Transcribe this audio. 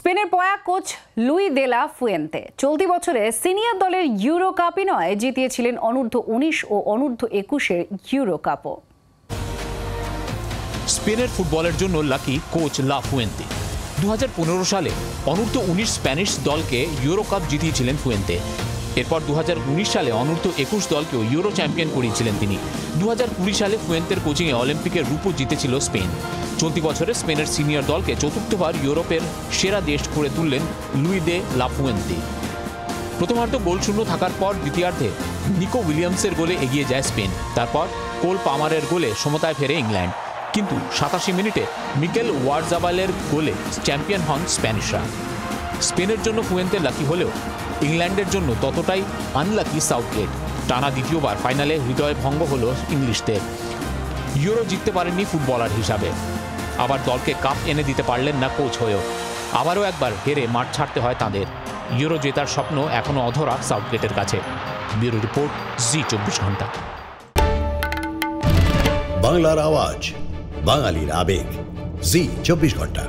স্পেনের পয়া coach Luis দে la Fuente চলতি বছরে সিনিয়র দলের ইউরো কাপই নয়, জিতিয়েছিলেন অনূর্ধ্ব-19 ও অনূর্ধ্ব-21-এর ইউরো কাপও। স্পেনের ফুটবলের জন্য লাকি কোচ লা ফুয়েন্তে। 2015 সালে অনূর্ধ্ব-19 স্প্যানিশ দলকে ইউরো কাপ জিতিয়েছিলেন ফুয়েন্তে। এরপর 2019 সালে অনূর্ধ্ব-21 দলকেও ইউরো চ্যাম্পিয়ন করিয়েছিলেন তিনি। 2020 সালে ফুয়েন্তের কোচিংয়ে অলিম্পিকের রূপও জিতেছিল স্পেন। চলতি বছরে স্পেনের সিনিয়র দলকে চতুর্থবার ইউরোপের সেরা দেশ করে তুললেন লুই দে লা ফুয়েন্তে। প্রথমার্ধ গোলশূন্য থাকার পর দ্বিতীয়ার্ধে নিকো উইলিয়ামসের গোলে এগিয়ে যায় স্পেন। তারপর কোল পামারের গোলে সমতায় ফেরে ইংল্যান্ড। কিন্তু 87 মিনিটে মিকেল ওয়ারজাবালের গোলে চ্যাম্পিয়ন হন স্প্যানিশরা। স্পেনের জন্য ফুয়েন্তে লাকি হলেও ইংল্যান্ডের জন্য ততটাই আনলাকি সাউথগেট। টানা দ্বিতীয়বার ফাইনালে হৃদয় ভঙ্গ হলো ইংলিশদের। ইউরো জিততে পারেননি ফুটবলার হিসাবে, আবার দলকে কাপ এনে দিতে পারলেন না কোচ হয়েও। আবারও একবার হেরে মাঠ ছাড়তে হয় তাদের। ইউরো জেতার স্বপ্ন এখনো অধরা সাউথগেটের কাছে। ব্যুরো রিপোর্ট, জি 24 ঘন্টা। বাংলার আওয়াজ, বাঙালির আবেগ, জি 24 ঘন্টা।